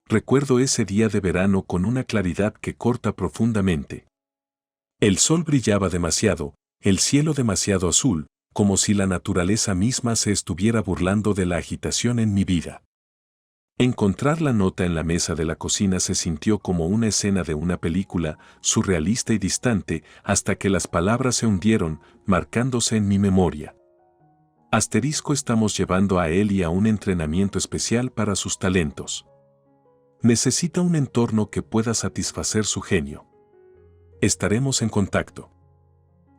recuerdo ese día de verano con una claridad que corta profundamente. El sol brillaba demasiado, el cielo demasiado azul, como si la naturaleza misma se estuviera burlando de la agitación en mi vida. Encontrar la nota en la mesa de la cocina se sintió como una escena de una película, surrealista y distante, hasta que las palabras se hundieron, marcándose en mi memoria. Asterisco, estamos llevando a Eli a un entrenamiento especial para sus talentos. Necesita un entorno que pueda satisfacer su genio. Estaremos en contacto.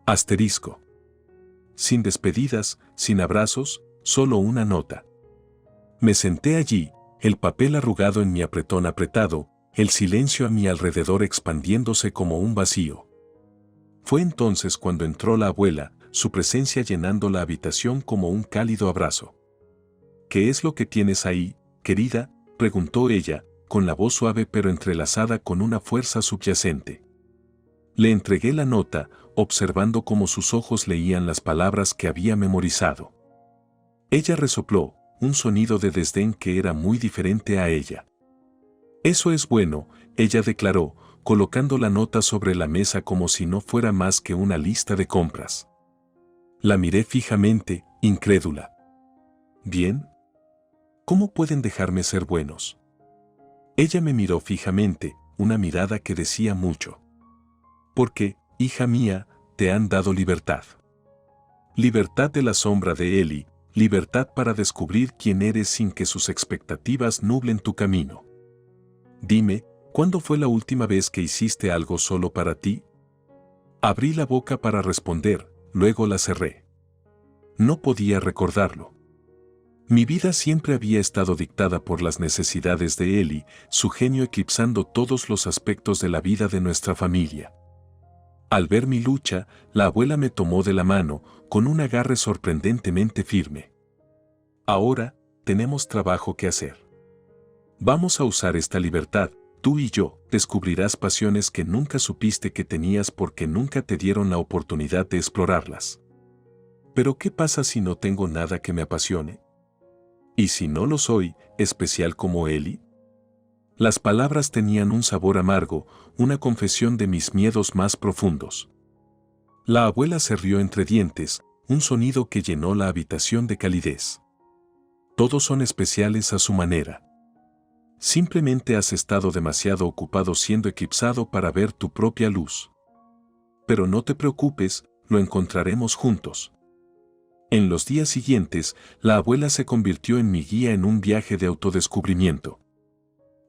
Asterisco. Sin despedidas, sin abrazos, solo una nota. Me senté allí, el papel arrugado en mi apretón apretado, el silencio a mi alrededor expandiéndose como un vacío. Fue entonces cuando entró la abuela, su presencia llenando la habitación como un cálido abrazo. ¿Qué es lo que tienes ahí, querida?, preguntó ella, con la voz suave pero entrelazada con una fuerza subyacente. Le entregué la nota, observando cómo sus ojos leían las palabras que había memorizado. Ella resopló, un sonido de desdén que era muy diferente a ella. Eso es bueno, ella declaró, colocando la nota sobre la mesa como si no fuera más que una lista de compras. La miré fijamente, incrédula. ¿Bien? ¿Cómo pueden dejarme ser buenos? Ella me miró fijamente, una mirada que decía mucho. Porque, hija mía, te han dado libertad. Libertad de la sombra de Eli, libertad para descubrir quién eres sin que sus expectativas nublen tu camino. Dime, ¿cuándo fue la última vez que hiciste algo solo para ti? Abrí la boca para responder, luego la cerré. No podía recordarlo. Mi vida siempre había estado dictada por las necesidades de Eli, su genio eclipsando todos los aspectos de la vida de nuestra familia. Al ver mi lucha, la abuela me tomó de la mano, con un agarre sorprendentemente firme. Ahora, tenemos trabajo que hacer. Vamos a usar esta libertad, tú y yo, descubrirás pasiones que nunca supiste que tenías porque nunca te dieron la oportunidad de explorarlas. Pero ¿qué pasa si no tengo nada que me apasione? ¿Y si no lo soy, especial como Eli? Las palabras tenían un sabor amargo, una confesión de mis miedos más profundos. La abuela se rió entre dientes, un sonido que llenó la habitación de calidez. Todos son especiales a su manera. Simplemente has estado demasiado ocupado siendo eclipsado para ver tu propia luz. Pero no te preocupes, lo encontraremos juntos. En los días siguientes, la abuela se convirtió en mi guía en un viaje de autodescubrimiento.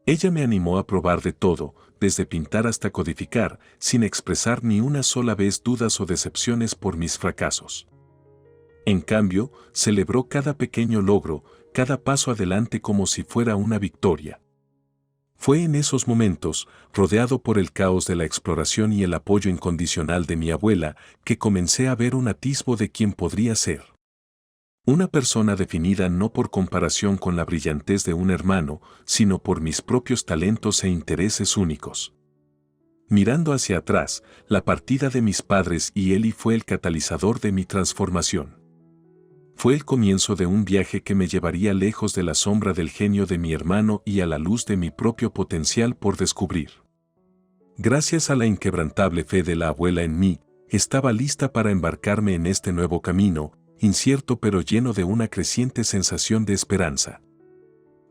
Ella me animó a probar de todo, desde pintar hasta codificar, sin expresar ni una sola vez dudas o decepciones por mis fracasos. En cambio, celebró cada pequeño logro, cada paso adelante como si fuera una victoria. Fue en esos momentos, rodeado por el caos de la exploración y el apoyo incondicional de mi abuela, que comencé a ver un atisbo de quién podría ser. Una persona definida no por comparación con la brillantez de un hermano, sino por mis propios talentos e intereses únicos. Mirando hacia atrás, la partida de mis padres y Eli fue el catalizador de mi transformación. Fue el comienzo de un viaje que me llevaría lejos de la sombra del genio de mi hermano y a la luz de mi propio potencial por descubrir. Gracias a la inquebrantable fe de la abuela en mí, estaba lista para embarcarme en este nuevo camino, incierto pero lleno de una creciente sensación de esperanza.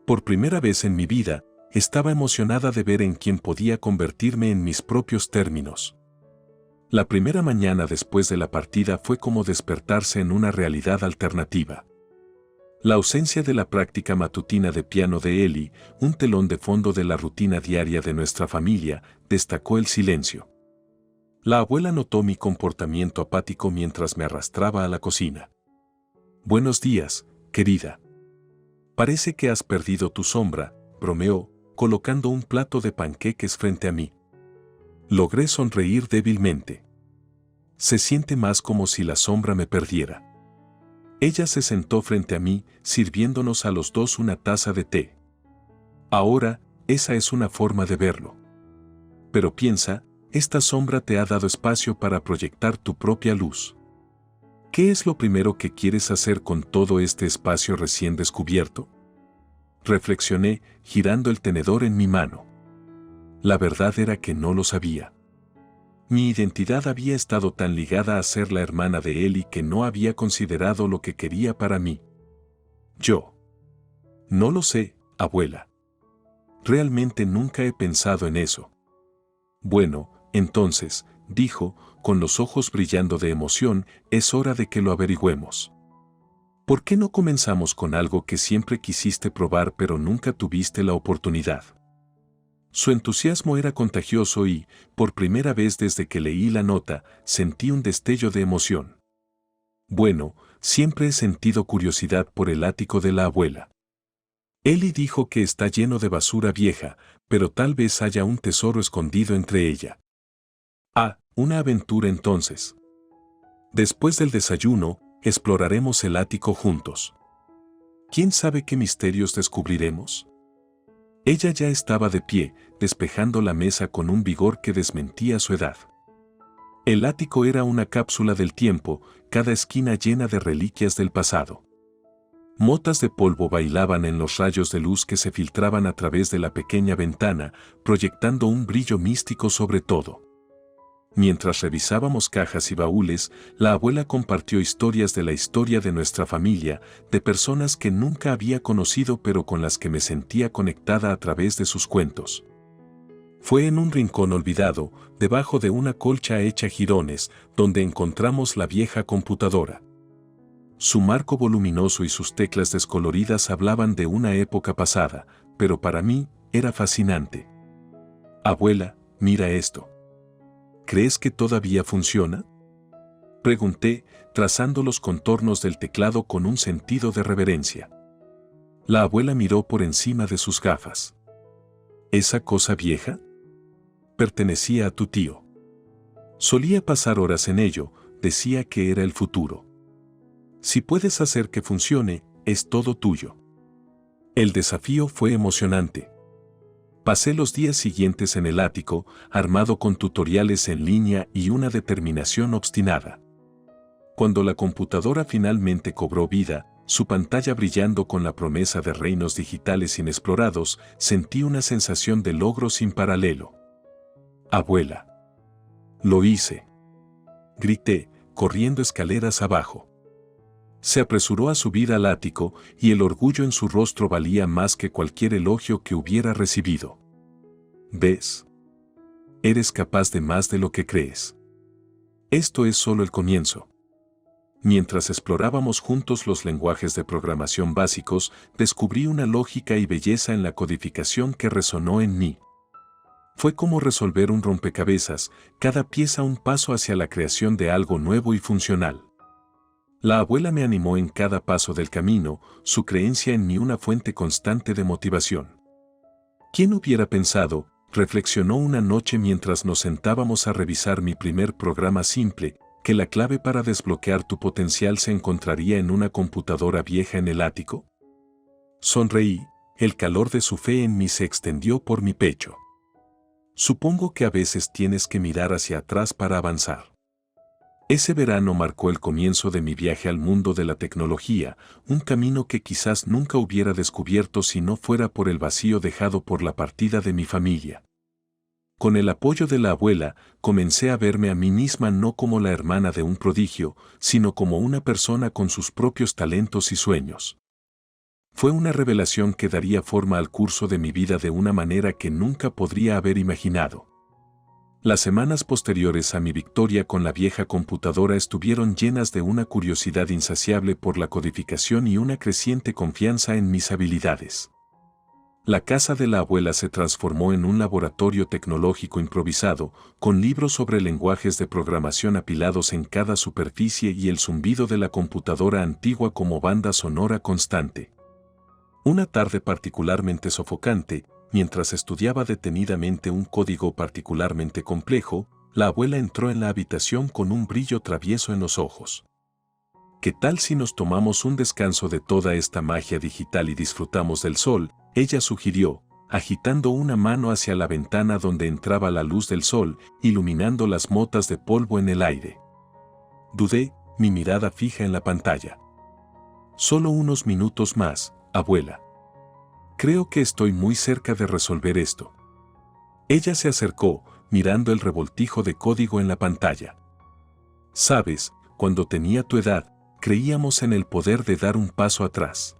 Por primera vez en mi vida, estaba emocionada de ver en quién podía convertirme en mis propios términos. La primera mañana después de la partida fue como despertarse en una realidad alternativa. La ausencia de la práctica matutina de piano de Eli, un telón de fondo de la rutina diaria de nuestra familia, destacó el silencio. La abuela notó mi comportamiento apático mientras me arrastraba a la cocina. «Buenos días, querida. Parece que has perdido tu sombra», bromeó, colocando un plato de panqueques frente a mí. Logré sonreír débilmente. Se siente más como si la sombra me perdiera. Ella se sentó frente a mí, sirviéndonos a los dos una taza de té. Ahora, esa es una forma de verlo. Pero piensa, esta sombra te ha dado espacio para proyectar tu propia luz. ¿Qué es lo primero que quieres hacer con todo este espacio recién descubierto? reflexioné, girando el tenedor en mi mano. La verdad era que no lo sabía. Mi identidad había estado tan ligada a ser la hermana de Eli que no había considerado lo que quería para mí. Yo. No lo sé, abuela. Realmente nunca he pensado en eso. Bueno, entonces, dijo, con los ojos brillando de emoción, es hora de que lo averigüemos. ¿Por qué no comenzamos con algo que siempre quisiste probar pero nunca tuviste la oportunidad? Su entusiasmo era contagioso y, por primera vez desde que leí la nota, sentí un destello de emoción. Bueno, siempre he sentido curiosidad por el ático de la abuela. Eli dijo que está lleno de basura vieja, pero tal vez haya un tesoro escondido entre ella. Ah, una aventura entonces. Después del desayuno, exploraremos el ático juntos. ¿Quién sabe qué misterios descubriremos? Ella ya estaba de pie, despejando la mesa con un vigor que desmentía su edad. El ático era una cápsula del tiempo, cada esquina llena de reliquias del pasado. Motas de polvo bailaban en los rayos de luz que se filtraban a través de la pequeña ventana, proyectando un brillo místico sobre todo. Mientras revisábamos cajas y baúles, la abuela compartió historias de la historia de nuestra familia, de personas que nunca había conocido pero con las que me sentía conectada a través de sus cuentos. Fue en un rincón olvidado, debajo de una colcha hecha jirones, donde encontramos la vieja computadora. Su marco voluminoso y sus teclas descoloridas hablaban de una época pasada, pero para mí era fascinante. Abuela, mira esto. ¿Crees que todavía funciona? Pregunté, trazando los contornos del teclado con un sentido de reverencia. La abuela miró por encima de sus gafas. ¿Esa cosa vieja? Pertenecía a tu tío. Solía pasar horas en ello, decía que era el futuro. Si puedes hacer que funcione, es todo tuyo. El desafío fue emocionante. Pasé los días siguientes en el ático, armado con tutoriales en línea y una determinación obstinada. Cuando la computadora finalmente cobró vida, su pantalla brillando con la promesa de reinos digitales inexplorados, sentí una sensación de logro sin paralelo. Abuela. Lo hice. Grité, corriendo escaleras abajo. Se apresuró a subir al ático y el orgullo en su rostro valía más que cualquier elogio que hubiera recibido. ¿Ves? Eres capaz de más de lo que crees. Esto es solo el comienzo. Mientras explorábamos juntos los lenguajes de programación básicos, descubrí una lógica y belleza en la codificación que resonó en mí. Fue como resolver un rompecabezas, cada pieza un paso hacia la creación de algo nuevo y funcional. La abuela me animó en cada paso del camino, su creencia en mí una fuente constante de motivación. ¿Quién hubiera pensado? Reflexionó una noche mientras nos sentábamos a revisar mi primer programa simple, que la clave para desbloquear tu potencial se encontraría en una computadora vieja en el ático. Sonreí, el calor de su fe en mí se extendió por mi pecho. Supongo que a veces tienes que mirar hacia atrás para avanzar. Ese verano marcó el comienzo de mi viaje al mundo de la tecnología, un camino que quizás nunca hubiera descubierto si no fuera por el vacío dejado por la partida de mi familia. Con el apoyo de la abuela, comencé a verme a mí misma no como la hermana de un prodigio, sino como una persona con sus propios talentos y sueños. Fue una revelación que daría forma al curso de mi vida de una manera que nunca podría haber imaginado. Las semanas posteriores a mi victoria con la vieja computadora estuvieron llenas de una curiosidad insaciable por la codificación y una creciente confianza en mis habilidades. La casa de la abuela se transformó en un laboratorio tecnológico improvisado, con libros sobre lenguajes de programación apilados en cada superficie y el zumbido de la computadora antigua como banda sonora constante. Una tarde particularmente sofocante, mientras estudiaba detenidamente un código particularmente complejo, la abuela entró en la habitación con un brillo travieso en los ojos. ¿Qué tal si nos tomamos un descanso de toda esta magia digital y disfrutamos del sol? Ella sugirió, agitando una mano hacia la ventana donde entraba la luz del sol, iluminando las motas de polvo en el aire. Dudé, mi mirada fija en la pantalla. Solo unos minutos más, abuela. Creo que estoy muy cerca de resolver esto. Ella se acercó, mirando el revoltijo de código en la pantalla. Sabes, cuando tenía tu edad, creíamos en el poder de dar un paso atrás.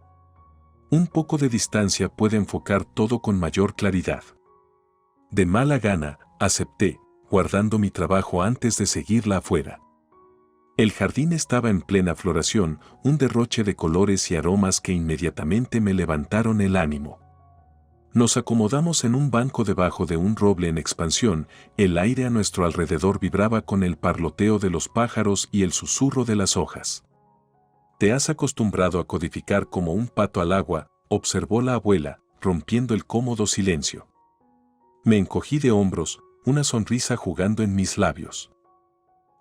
Un poco de distancia puede enfocar todo con mayor claridad. De mala gana, acepté, guardando mi trabajo antes de seguirla afuera. El jardín estaba en plena floración, un derroche de colores y aromas que inmediatamente me levantaron el ánimo. Nos acomodamos en un banco debajo de un roble en expansión, el aire a nuestro alrededor vibraba con el parloteo de los pájaros y el susurro de las hojas. «Te has acostumbrado a codificar como un pato al agua», observó la abuela, rompiendo el cómodo silencio. Me encogí de hombros, una sonrisa jugando en mis labios.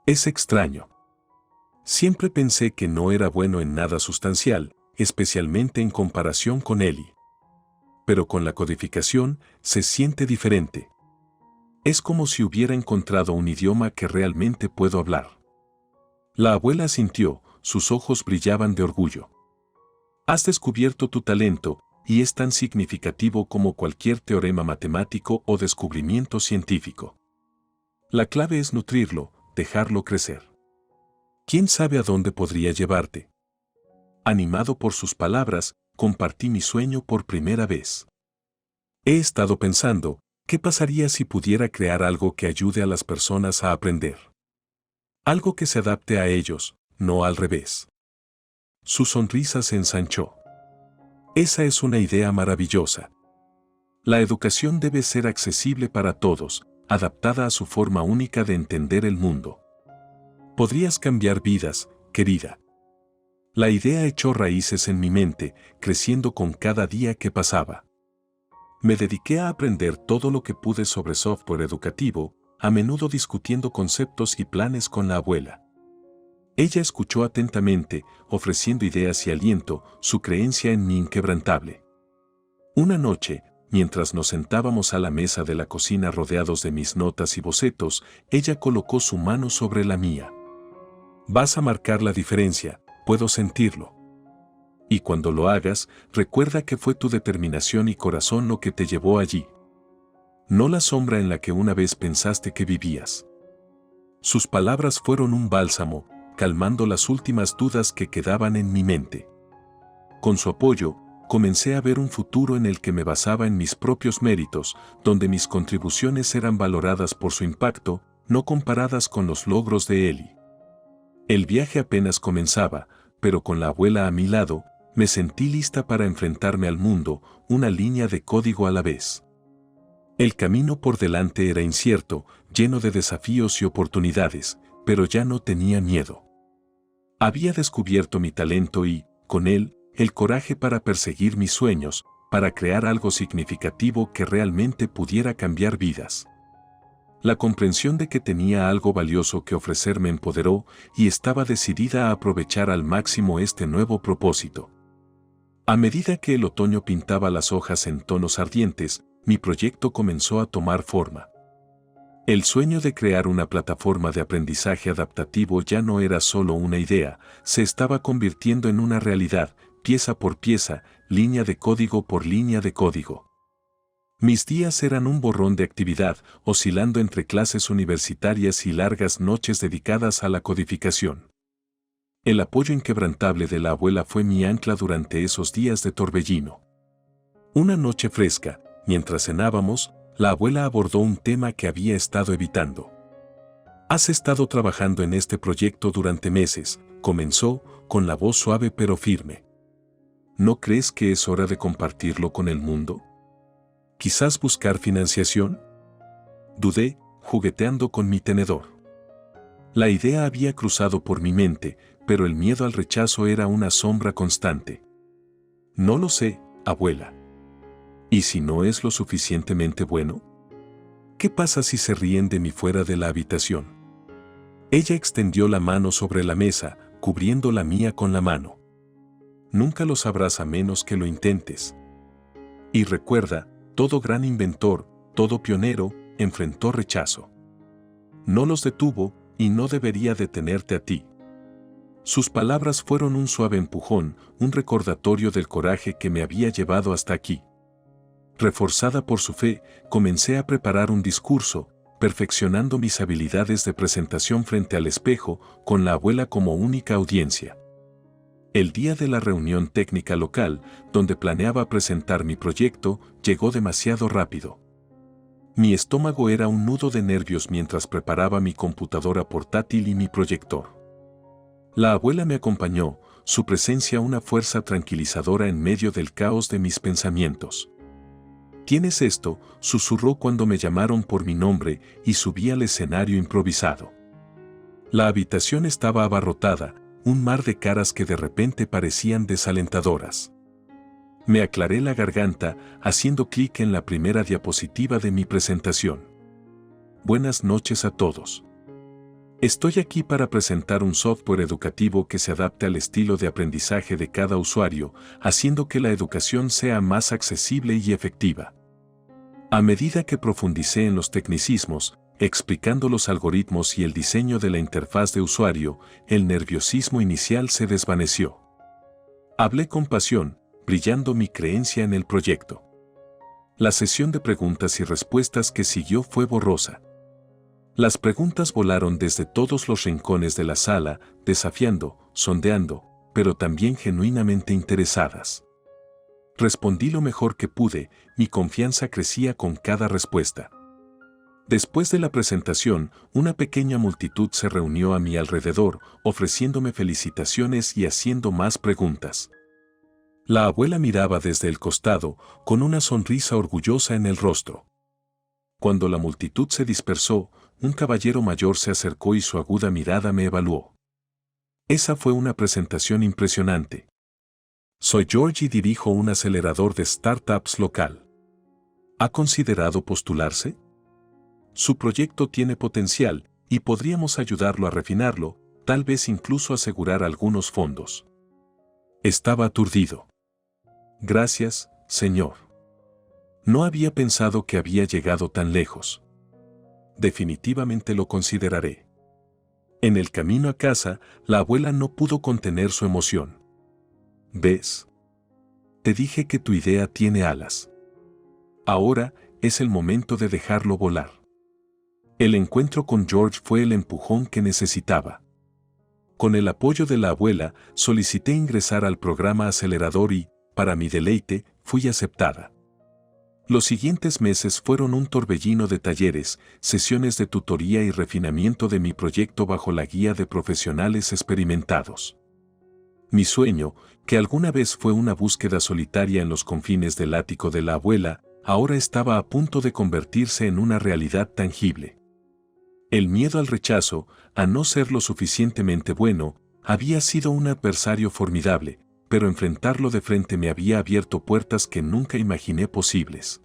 Es extraño. Siempre pensé que no era bueno en nada sustancial, especialmente en comparación con Eli. Pero con la codificación se siente diferente. Es como si hubiera encontrado un idioma que realmente puedo hablar. La abuela asintió, sus ojos brillaban de orgullo. Has descubierto tu talento, y es tan significativo como cualquier teorema matemático o descubrimiento científico. La clave es nutrirlo, dejarlo crecer. ¿Quién sabe a dónde podría llevarte? Animado por sus palabras, compartí mi sueño por primera vez. He estado pensando, ¿qué pasaría si pudiera crear algo que ayude a las personas a aprender? Algo que se adapte a ellos, no al revés. Su sonrisa se ensanchó. Esa es una idea maravillosa. La educación debe ser accesible para todos, adaptada a su forma única de entender el mundo. Podrías cambiar vidas, querida. La idea echó raíces en mi mente, creciendo con cada día que pasaba. Me dediqué a aprender todo lo que pude sobre software educativo, a menudo discutiendo conceptos y planes con la abuela. Ella escuchó atentamente, ofreciendo ideas y aliento, su creencia en mí inquebrantable. Una noche, mientras nos sentábamos a la mesa de la cocina rodeados de mis notas y bocetos, ella colocó su mano sobre la mía. Vas a marcar la diferencia, puedo sentirlo. Y cuando lo hagas, recuerda que fue tu determinación y corazón lo que te llevó allí. No la sombra en la que una vez pensaste que vivías. Sus palabras fueron un bálsamo, calmando las últimas dudas que quedaban en mi mente. Con su apoyo, comencé a ver un futuro en el que me basaba en mis propios méritos, donde mis contribuciones eran valoradas por su impacto, no comparadas con los logros de Eli. El viaje apenas comenzaba, pero con la abuela a mi lado, me sentí lista para enfrentarme al mundo, una línea de código a la vez. El camino por delante era incierto, lleno de desafíos y oportunidades, pero ya no tenía miedo. Había descubierto mi talento y, con él, el coraje para perseguir mis sueños, para crear algo significativo que realmente pudiera cambiar vidas. La comprensión de que tenía algo valioso que ofrecer me empoderó y estaba decidida a aprovechar al máximo este nuevo propósito. A medida que el otoño pintaba las hojas en tonos ardientes, mi proyecto comenzó a tomar forma. El sueño de crear una plataforma de aprendizaje adaptativo ya no era solo una idea, se estaba convirtiendo en una realidad, pieza por pieza, línea de código por línea de código. Mis días eran un borrón de actividad, oscilando entre clases universitarias y largas noches dedicadas a la codificación. El apoyo inquebrantable de la abuela fue mi ancla durante esos días de torbellino. Una noche fresca, mientras cenábamos, la abuela abordó un tema que había estado evitando. Has estado trabajando en este proyecto durante meses, comenzó, con la voz suave pero firme. ¿No crees que es hora de compartirlo con el mundo? ¿Quizás buscar financiación? Dudé, jugueteando con mi tenedor. La idea había cruzado por mi mente, pero el miedo al rechazo era una sombra constante. No lo sé, abuela. ¿Y si no es lo suficientemente bueno? ¿Qué pasa si se ríen de mí fuera de la habitación? Ella extendió la mano sobre la mesa, cubriendo la mía con la mano. Nunca lo sabrás a menos que lo intentes. Y recuerda, todo gran inventor, todo pionero, enfrentó rechazo. No los detuvo, y no debería detenerte a ti. Sus palabras fueron un suave empujón, un recordatorio del coraje que me había llevado hasta aquí. Reforzada por su fe, comencé a preparar un discurso, perfeccionando mis habilidades de presentación frente al espejo, con la abuela como única audiencia. El día de la reunión técnica local, donde planeaba presentar mi proyecto, llegó demasiado rápido. Mi estómago era un nudo de nervios mientras preparaba mi computadora portátil y mi proyector. La abuela me acompañó, su presencia una fuerza tranquilizadora en medio del caos de mis pensamientos. «¿Tienes esto?», susurró cuando me llamaron por mi nombre y subí al escenario improvisado. La habitación estaba abarrotada, un mar de caras que de repente parecían desalentadoras. Me aclaré la garganta, haciendo clic en la primera diapositiva de mi presentación. Buenas noches a todos. Estoy aquí para presentar un software educativo que se adapte al estilo de aprendizaje de cada usuario, haciendo que la educación sea más accesible y efectiva. A medida que profundicé en los tecnicismos, explicando los algoritmos y el diseño de la interfaz de usuario, el nerviosismo inicial se desvaneció. Hablé con pasión, brillando mi creencia en el proyecto. La sesión de preguntas y respuestas que siguió fue borrosa. Las preguntas volaron desde todos los rincones de la sala, desafiando, sondeando, pero también genuinamente interesadas. Respondí lo mejor que pude, mi confianza crecía con cada respuesta. Después de la presentación, una pequeña multitud se reunió a mi alrededor, ofreciéndome felicitaciones y haciendo más preguntas. La abuela miraba desde el costado, con una sonrisa orgullosa en el rostro. Cuando la multitud se dispersó, un caballero mayor se acercó y su aguda mirada me evaluó. Esa fue una presentación impresionante. Soy George y dirijo un acelerador de startups local. ¿Ha considerado postularse? Su proyecto tiene potencial y podríamos ayudarlo a refinarlo, tal vez incluso asegurar algunos fondos. Estaba aturdido. Gracias, señor. No había pensado que había llegado tan lejos. Definitivamente lo consideraré. En el camino a casa, la abuela no pudo contener su emoción. ¿Ves? Te dije que tu idea tiene alas. Ahora es el momento de dejarlo volar. El encuentro con George fue el empujón que necesitaba. Con el apoyo de la abuela, solicité ingresar al programa acelerador y, para mi deleite, fui aceptada. Los siguientes meses fueron un torbellino de talleres, sesiones de tutoría y refinamiento de mi proyecto bajo la guía de profesionales experimentados. Mi sueño, que alguna vez fue una búsqueda solitaria en los confines del ático de la abuela, ahora estaba a punto de convertirse en una realidad tangible. El miedo al rechazo, a no ser lo suficientemente bueno, había sido un adversario formidable, pero enfrentarlo de frente me había abierto puertas que nunca imaginé posibles.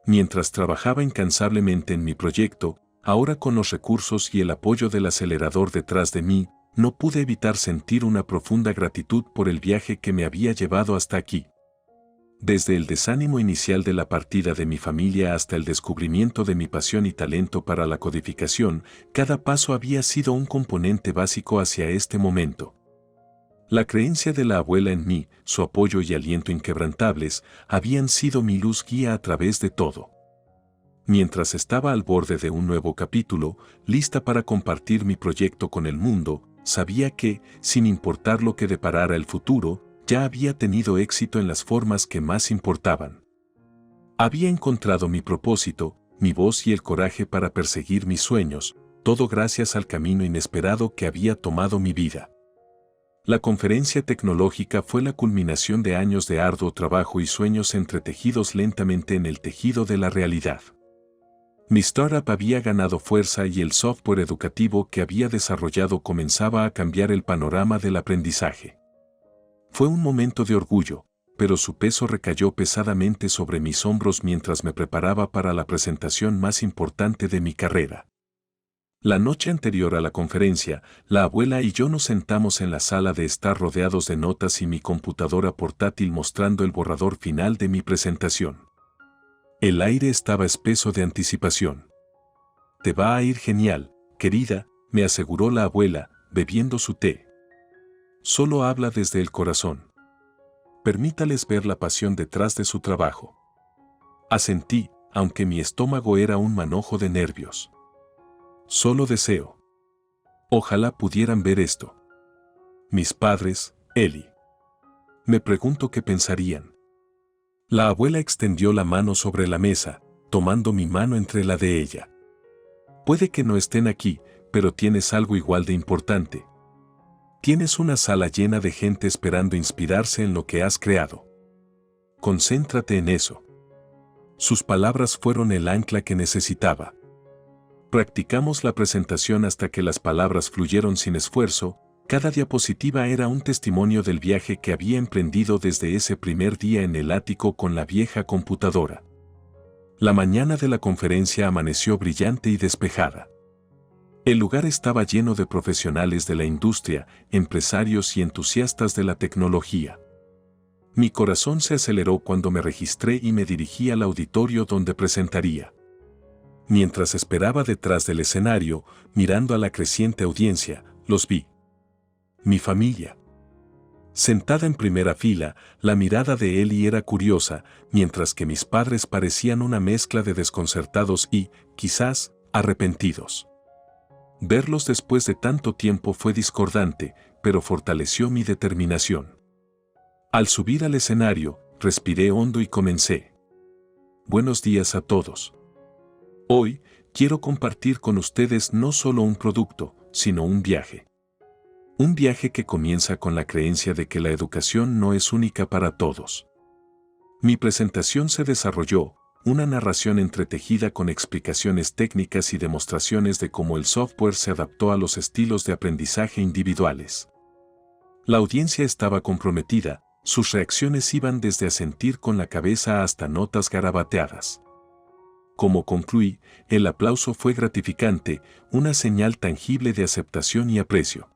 Mientras trabajaba incansablemente en mi proyecto, ahora con los recursos y el apoyo del acelerador detrás de mí, no pude evitar sentir una profunda gratitud por el viaje que me había llevado hasta aquí. Desde el desánimo inicial de la partida de mi familia hasta el descubrimiento de mi pasión y talento para la codificación, cada paso había sido un componente básico hacia este momento. La creencia de la abuela en mí, su apoyo y aliento inquebrantables, habían sido mi luz guía a través de todo. Mientras estaba al borde de un nuevo capítulo, lista para compartir mi proyecto con el mundo, sabía que, sin importar lo que deparara el futuro, ya había tenido éxito en las formas que más importaban. Había encontrado mi propósito, mi voz y el coraje para perseguir mis sueños, todo gracias al camino inesperado que había tomado mi vida. La conferencia tecnológica fue la culminación de años de arduo trabajo y sueños entretejidos lentamente en el tejido de la realidad. Mi startup había ganado fuerza y el software educativo que había desarrollado comenzaba a cambiar el panorama del aprendizaje. Fue un momento de orgullo, pero su peso recayó pesadamente sobre mis hombros mientras me preparaba para la presentación más importante de mi carrera. La noche anterior a la conferencia, la abuela y yo nos sentamos en la sala de estar rodeados de notas y mi computadora portátil mostrando el borrador final de mi presentación. El aire estaba espeso de anticipación. «Te va a ir genial, querida», me aseguró la abuela, bebiendo su té. «Solo habla desde el corazón. Permítales ver la pasión detrás de su trabajo». Asentí, aunque mi estómago era un manojo de nervios. Solo deseo. Ojalá pudieran ver esto. Mis padres, Eli. Me pregunto qué pensarían. La abuela extendió la mano sobre la mesa, tomando mi mano entre la de ella. Puede que no estén aquí, pero tienes algo igual de importante. Tienes una sala llena de gente esperando inspirarse en lo que has creado. Concéntrate en eso. Sus palabras fueron el ancla que necesitaba. Practicamos la presentación hasta que las palabras fluyeron sin esfuerzo. Cada diapositiva era un testimonio del viaje que había emprendido desde ese primer día en el ático con la vieja computadora. La mañana de la conferencia amaneció brillante y despejada. El lugar estaba lleno de profesionales de la industria, empresarios y entusiastas de la tecnología. Mi corazón se aceleró cuando me registré y me dirigí al auditorio donde presentaría. Mientras esperaba detrás del escenario, mirando a la creciente audiencia, los vi. Mi familia. Sentada en primera fila, la mirada de Eli era curiosa, mientras que mis padres parecían una mezcla de desconcertados y, quizás, arrepentidos. Verlos después de tanto tiempo fue discordante, pero fortaleció mi determinación. Al subir al escenario, respiré hondo y comencé. Buenos días a todos. Hoy, quiero compartir con ustedes no solo un producto, sino un viaje. Un viaje que comienza con la creencia de que la educación no es única para todos. Mi presentación se desarrolló, una narración entretejida con explicaciones técnicas y demostraciones de cómo el software se adaptó a los estilos de aprendizaje individuales. La audiencia estaba comprometida, sus reacciones iban desde asentir con la cabeza hasta notas garabateadas. Como concluí, el aplauso fue gratificante, una señal tangible de aceptación y aprecio.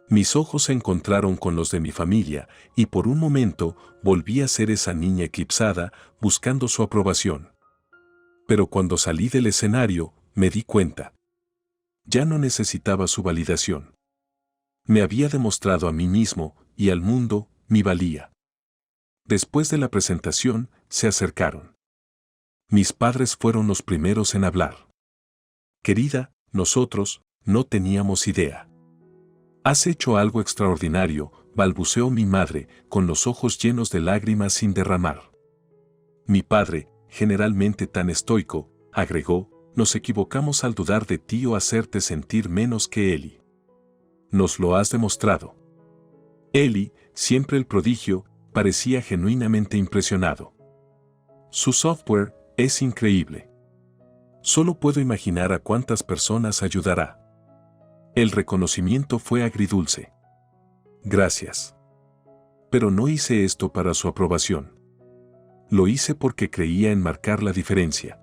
Mis ojos se encontraron con los de mi familia, y por un momento volví a ser esa niña eclipsada, buscando su aprobación. Pero cuando salí del escenario, me di cuenta. Ya no necesitaba su validación. Me había demostrado a mí mismo, y al mundo, mi valía. Después de la presentación, se acercaron. Mis padres fueron los primeros en hablar. Querida, nosotros no teníamos idea. Has hecho algo extraordinario, balbuceó mi madre, con los ojos llenos de lágrimas sin derramar. Mi padre, generalmente tan estoico, agregó, nos equivocamos al dudar de ti o hacerte sentir menos que Eli. Nos lo has demostrado. Eli, siempre el prodigio, parecía genuinamente impresionado. Su software es increíble. Solo puedo imaginar a cuántas personas ayudará. El reconocimiento fue agridulce. Gracias. Pero no hice esto para su aprobación. Lo hice porque creía en marcar la diferencia.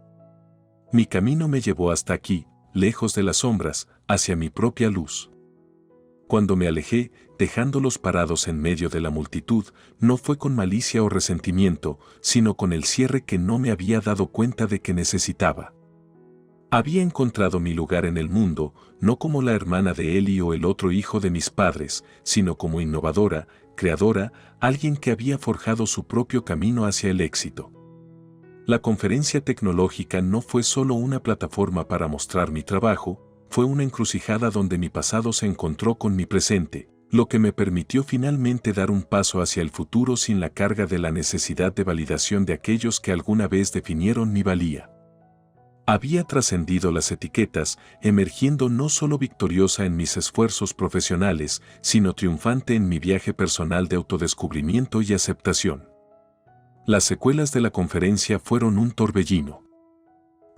Mi camino me llevó hasta aquí, lejos de las sombras, hacia mi propia luz. Cuando me alejé, dejándolos parados en medio de la multitud, no fue con malicia o resentimiento, sino con el cierre que no me había dado cuenta de que necesitaba. Había encontrado mi lugar en el mundo, no como la hermana de Eli o el otro hijo de mis padres, sino como innovadora, creadora, alguien que había forjado su propio camino hacia el éxito. La conferencia tecnológica no fue solo una plataforma para mostrar mi trabajo, fue una encrucijada donde mi pasado se encontró con mi presente, lo que me permitió finalmente dar un paso hacia el futuro sin la carga de la necesidad de validación de aquellos que alguna vez definieron mi valía. Había trascendido las etiquetas, emergiendo no solo victoriosa en mis esfuerzos profesionales, sino triunfante en mi viaje personal de autodescubrimiento y aceptación. Las secuelas de la conferencia fueron un torbellino.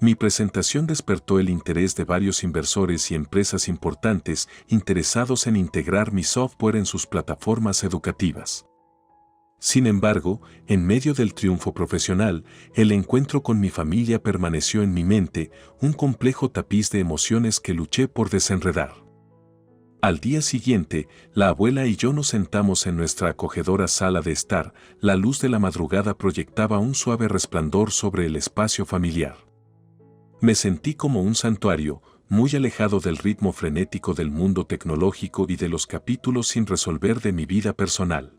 Mi presentación despertó el interés de varios inversores y empresas importantes interesados en integrar mi software en sus plataformas educativas. Sin embargo, en medio del triunfo profesional, el encuentro con mi familia permaneció en mi mente, un complejo tapiz de emociones que luché por desenredar. Al día siguiente, la abuela y yo nos sentamos en nuestra acogedora sala de estar, la luz de la madrugada proyectaba un suave resplandor sobre el espacio familiar. Me sentí como un santuario, muy alejado del ritmo frenético del mundo tecnológico y de los capítulos sin resolver de mi vida personal.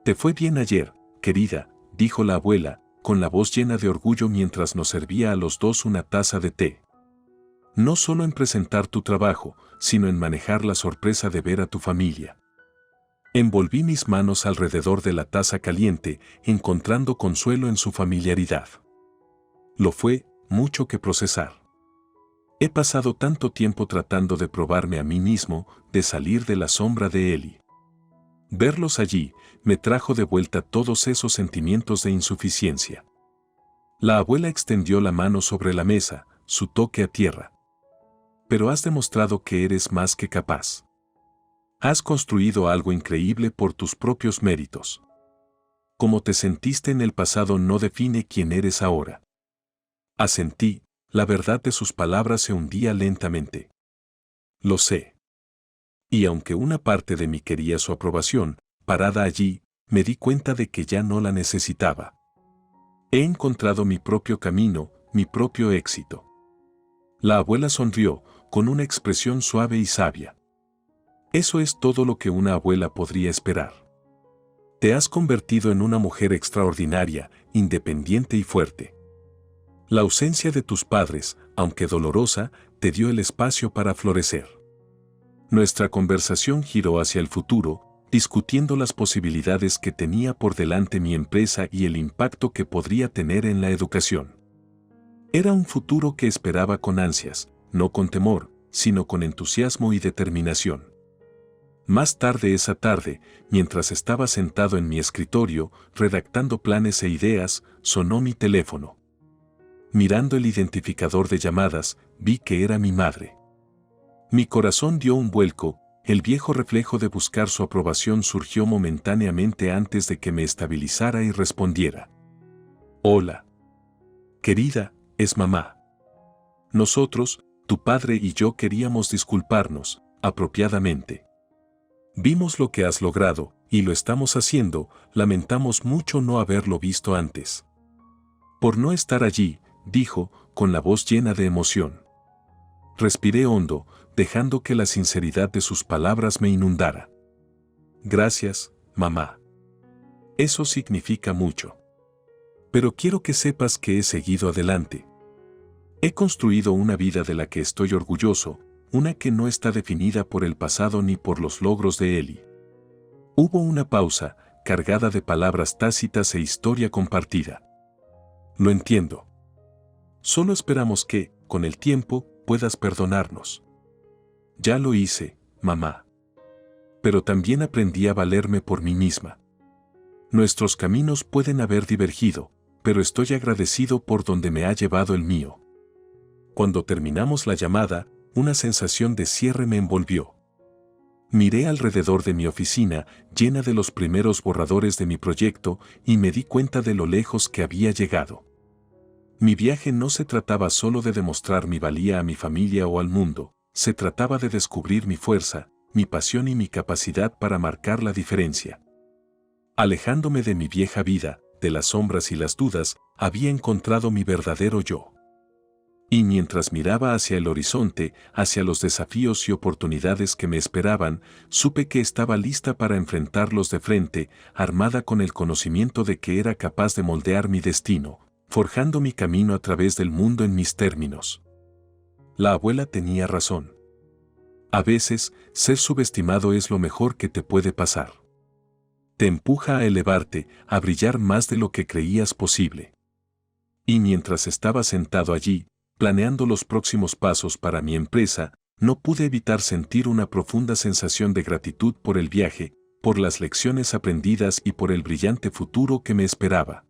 «Te fue bien ayer, querida», dijo la abuela, con la voz llena de orgullo mientras nos servía a los dos una taza de té. No solo en presentar tu trabajo, sino en manejar la sorpresa de ver a tu familia. Envolví mis manos alrededor de la taza caliente, encontrando consuelo en su familiaridad. Lo fue mucho que procesar. He pasado tanto tiempo tratando de probarme a mí mismo, de salir de la sombra de Eli. Verlos allí me trajo de vuelta todos esos sentimientos de insuficiencia. La abuela extendió la mano sobre la mesa, su toque a tierra. Pero has demostrado que eres más que capaz. Has construido algo increíble por tus propios méritos. Cómo te sentiste en el pasado no define quién eres ahora. Asentí, la verdad de sus palabras se hundía lentamente. Lo sé. Y aunque una parte de mí quería su aprobación, parada allí, me di cuenta de que ya no la necesitaba. He encontrado mi propio camino, mi propio éxito. La abuela sonrió, con una expresión suave y sabia. Eso es todo lo que una abuela podría esperar. Te has convertido en una mujer extraordinaria, independiente y fuerte. La ausencia de tus padres, aunque dolorosa, te dio el espacio para florecer. Nuestra conversación giró hacia el futuro, discutiendo las posibilidades que tenía por delante mi empresa y el impacto que podría tener en la educación. Era un futuro que esperaba con ansias, no con temor, sino con entusiasmo y determinación. Más tarde esa tarde, mientras estaba sentado en mi escritorio, redactando planes e ideas, sonó mi teléfono. Mirando el identificador de llamadas, vi que era mi madre. Mi corazón dio un vuelco, el viejo reflejo de buscar su aprobación surgió momentáneamente antes de que me estabilizara y respondiera. Hola. Querida, es mamá. Nosotros, tu padre y yo queríamos disculparnos, apropiadamente. Vimos lo que has logrado, y lo estamos haciendo, lamentamos mucho no haberlo visto antes. Por no estar allí, dijo, con la voz llena de emoción. Respiré hondo, dejando que la sinceridad de sus palabras me inundara. Gracias, mamá. Eso significa mucho. Pero quiero que sepas que he seguido adelante. He construido una vida de la que estoy orgulloso, una que no está definida por el pasado ni por los logros de Eli. Hubo una pausa, cargada de palabras tácitas e historia compartida. Lo entiendo. Solo esperamos que, con el tiempo, puedas perdonarnos. Ya lo hice, mamá. Pero también aprendí a valerme por mí misma. Nuestros caminos pueden haber divergido, pero estoy agradecido por donde me ha llevado el mío. Cuando terminamos la llamada, una sensación de cierre me envolvió. Miré alrededor de mi oficina, llena de los primeros borradores de mi proyecto, y me di cuenta de lo lejos que había llegado. Mi viaje no se trataba solo de demostrar mi valía a mi familia o al mundo, se trataba de descubrir mi fuerza, mi pasión y mi capacidad para marcar la diferencia. Alejándome de mi vieja vida, de las sombras y las dudas, había encontrado mi verdadero yo. Y mientras miraba hacia el horizonte, hacia los desafíos y oportunidades que me esperaban, supe que estaba lista para enfrentarlos de frente, armada con el conocimiento de que era capaz de moldear mi destino, forjando mi camino a través del mundo en mis términos. La abuela tenía razón. A veces, ser subestimado es lo mejor que te puede pasar. Te empuja a elevarte, a brillar más de lo que creías posible. Y mientras estaba sentado allí, planeando los próximos pasos para mi empresa, no pude evitar sentir una profunda sensación de gratitud por el viaje, por las lecciones aprendidas y por el brillante futuro que me esperaba.